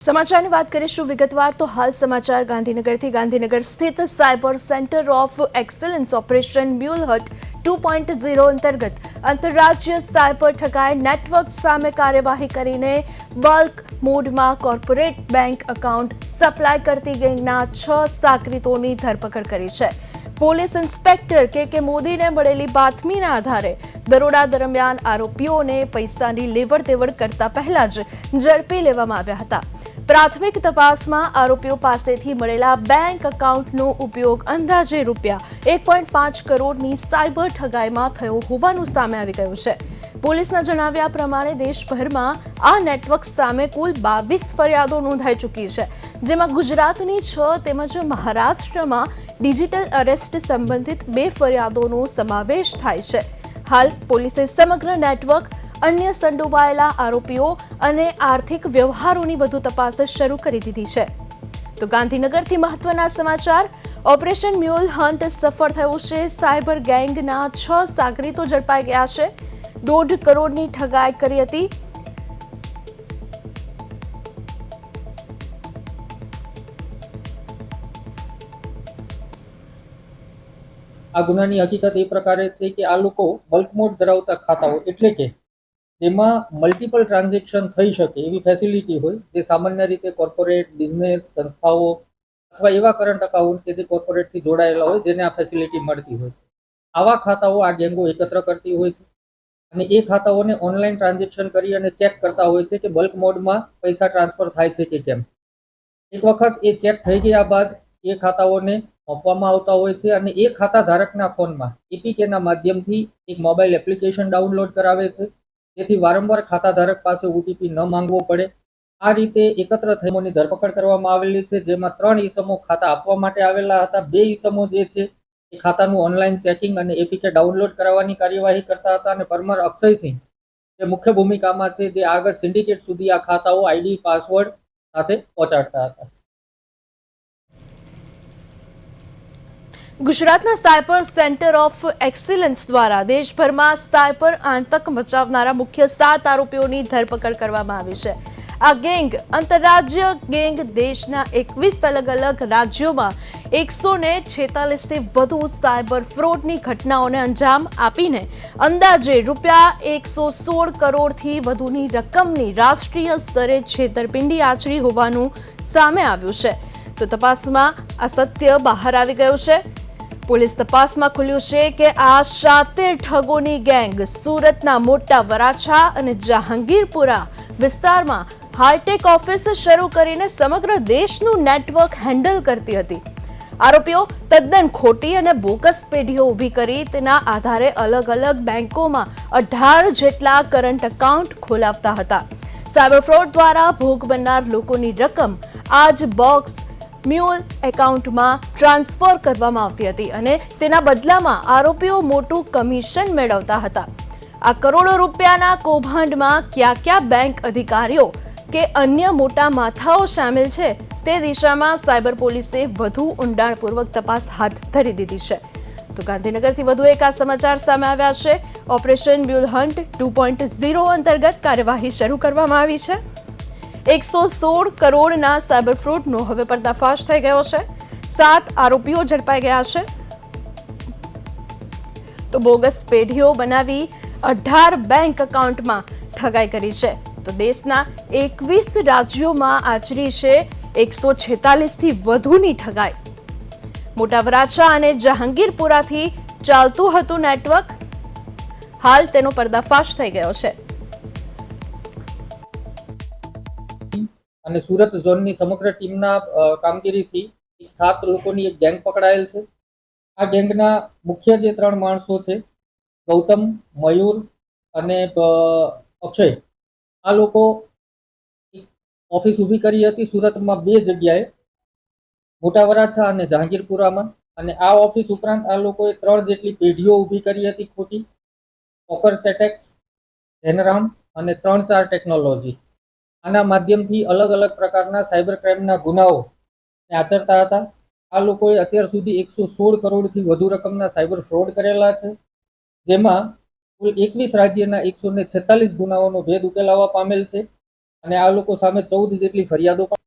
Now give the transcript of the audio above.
સમાચારની વાત કરીશું વિગતવાર તો હાલ સમાચાર ગાંધીનગરથી ગાંધીનગર સ્થિત cyber centre of excellence operation mule hunt 2.0 અંતર્ગત આંતરરાજ્ય સાયબર ઠગાઈ નેટવર્ક સામે કાર્યવાહી કરીને બલ્ક મોડમાં કોર્પોરેટ બેંક એકાઉન્ટ સપ્લાય કરતી ગેંગના 6 સાગરીતોની ધરપકડ કરી છે। પોલીસ ઇન્સ્પેક્ટર કે મોદીને મળેલી બાતમીના આધારે દરોડા દરમિયાન આરોપીઓને પૈસાની લેવડ દેવડ કરતા પહેલા જ ઝડપી લેવામાં આવ્યા હતા। પ્રાથમિક તપાસમાં આરોપીઓ પાસેથી મળેલા બેંક એકાઉન્ટનો ઉપયોગ અંદાજે રૂપિયા 1.5 કરોડની સાયબર ઠગાઈમાં થયો હોવાનું સામે આવી ગયું છે। પોલીસના જણાવ્યા પ્રમાણે દેશભરમાં આ નેટવર્ક સામે કુલ 22 ફરિયાદો નોંધાઈ ચૂકી છે, જેમાં ગુજરાતની 6 તેમજ મહારાષ્ટ્રમાં ડિજિટલ અરેસ્ટ સંબંધિત 2 ફરિયાદોનો સમાવેશ થાય છે। હાલ પોલીસે સમગ્ર નેટવર્ક, અન્ય સંડોવાયેલા આરોપીઓ અને આર્થિક વ્યવહારોની વધુ તપાસ શરૂ કરી દીધી છે। તો ગાંધીનગરથી મહત્વના સમાચાર, ઓપરેશન મ્યુલ હન્ટ સફળ થયું છે। સાયબર ગેંગના 6 સાગરીતો ઝડપાઈ ગયા છે। 1.5 કરોડની ઠગાઈ કરી હતી। આ ગુનાની હકીકત એ પ્રકારે છે કે આ લોકો બલ્ક મોડ ધરાવતા ખાતાઓ એટલે કે જેમાં મલ્ટિપલ ટ્રાન્ઝેક્શન થઈ શકે એવી ફેસિલિટી હોય, જે સામાન્ય રીતે કોર્પોરેટ, બિઝનેસ, સંસ્થાઓ અથવા એવા કરંટ એકાઉન્ટ કે જે કોર્પોરેટથી જોડાયેલા હોય જેને આ ફેસિલિટી મળતી હોય છે, આવા ખાતાઓ આ ગેંગો એકત્ર કરતી હોય છે અને એ ખાતાઓને ઓનલાઈન ટ્રાન્ઝેક્શન કરી અને ચેક કરતા હોય છે કે બલ્ક મોડમાં પૈસા ટ્રાન્સફર થાય છે કે કેમ। એક વખત એ ચેક થઈ ગયા બાદ એ ખાતાઓને આપવામાં આવતા હોય છે અને એ ખાતા ધારકના ફોનમાં એપીકેના માધ્યમથી એક મોબાઈલ એપ્લિકેશન ડાઉનલોડ કરાવે છે, જેથી વારંવાર ખાતા ધારક પાસે ઓટીપી ન માંગવો પડે। આ રીતે એકત્ર થઈની ધરપકડ કરવામાં આવેલી છે, જેમાં 3 ઈસમો ખાતા આપવા માટે આવેલા હતા। 2 ઈસમો જે છે એ ખાતાનું ઓનલાઈન ચેકિંગ અને એપીકે ડાઉનલોડ કરાવવાની કાર્યવાહી કરતા હતા અને પરમાર અક્ષયસિંહ જે મુખ્ય ભૂમિકામાં છે, જે આગળ સિન્ડિકેટ સુધી આ ખાતાઓ આઈડી પાસવર્ડ સાથે પહોંચાડતા હતા। ગુજરાતના સાયબર સેન્ટર ઓફ એક્સલન્સ દ્વારા દેશભરમાં સાયબર આતંક મચાવનારા મુખ્ય 7 આરોપીઓની ધરપકડ કરવામાં આવી છે। આ ગેંગ આંતરરાજ્ય ગેંગ દેશના 21 અલગ-અલગ રાજ્યોમાં 146 થી વધુ સાયબર ફ્રોડની ઘટનાઓને અંજામ આપીને અંદાજે રૂપિયા 116 કરોડથી વધુની રકમની રાષ્ટ્રીય સ્તરે છેતરપિંડી આચરી હોવાનું સામે આવ્યું છે। તો તપાસમાં આ સત્ય બહાર આવી ગયું છે। પોલીસ તપાસમાં ખુલ્યું છે કે આ 7 ઠગોની ગેંગ સુરતના મોટા વરાછા અને જહાંગીરપુરા વિસ્તારમાં હાઈટેક ઓફિસ શરૂ કરીને સમગ્ર દેશનું નેટવર્ક હેન્ડલ કરતી હતી। આરોપીઓ તદ્દન ખોટી અને બોગસ પેઢીઓ ઊભી કરી તેના આધારે અલગ-અલગ બેંકોમાં 18 જેટલા કરંટ એકાઉન્ટ ખોલાવતા હતા। સાયબર ફ્રોડ દ્વારા ભોગ બનનાર લોકોની રકમ આ જ બોક્સ મ્યુલ એકાઉન્ટમાં ટ્રાન્સફર કરવામાં આવતી હતી અને તેના બદલામાં આરોપીઓ મોટું કમિશન મેળવતા હતા। આ કરોડો રૂપિયાના કૌભાંડમાં કયા બેંક અધિકારીઓ કે અન્ય મોટા માથાઓ સામેલ છે તે દિશામાં સાયબર પોલીસે વધુ ઊંડાણપૂર્વક તપાસ હાથ ધરી દીધી છે। તો ગાંધીનગરથી વધુ એક આ સમાચાર સામે આવ્યા છે। ઓપરેશન મ્યુલ હન્ટ 2.0 અંતર્ગત કાર્યવાહી શરૂ કરવામાં આવી છે। 116 કરોડના સાયબર ફ્રોડનો હવે પર્દાફાશ થઈ ગયો છે। 7 આરોપીઓ ઝડપાઈ ગયા છે। તો બોગસ પેઢીઓ બનાવી 18 બેંક એકાઉન્ટમાં ઠગાઈ કરી છે। તો દેશના 21 રાજ્યોમાં આચરી છે 146 થી વધુની ઠગાઈ। મોટા વરાછા અને જહાંગીરપુરાથી ચાલતું હતું નેટવર્ક, હાલ તેનો પર્દાફાશ થઈ ગયો છે। અને સુરત ઝોનની સમગ્ર ટીમના કામગીરીથી 7 લોકોની એક ગેંગ પકડાયેલ છે। આ ગેંગના મુખ્ય જે 3 માણસો છે, ગૌતમ, મયુર અને અક્ષય, આ લોકો ઓફિસ ઊભી કરી હતી સુરતમાં 2 જગ્યાએ, મોટા વરાછા અને જહાંગીરપુરામાં। અને આ ઓફિસ ઉપરાંત આ લોકોએ 3 જેટલી પેઢીઓ ઊભી કરી હતી ખોટી, પોકર ચેટેક્સ, ધેનરામ અને 3-4 ટેકનોલોજી। આના માધ્યમથી અલગ-અલગ પ્રકારના સાયબર ક્રાઇમના ગુનાઓ આચરતા હતા। આ લોકોએ અત્યાર સુધી 116 કરોડથી વધુ રકમના સાયબર ફ્રોડ કરેલા છે, જેમાં કુલ 21 રાજ્યના 146 ગુનાઓનો ભેદ ઉકેલાવા પામેલ છે। અને આ લોકો સામે 14 જેટલી ફરિયાદો પણ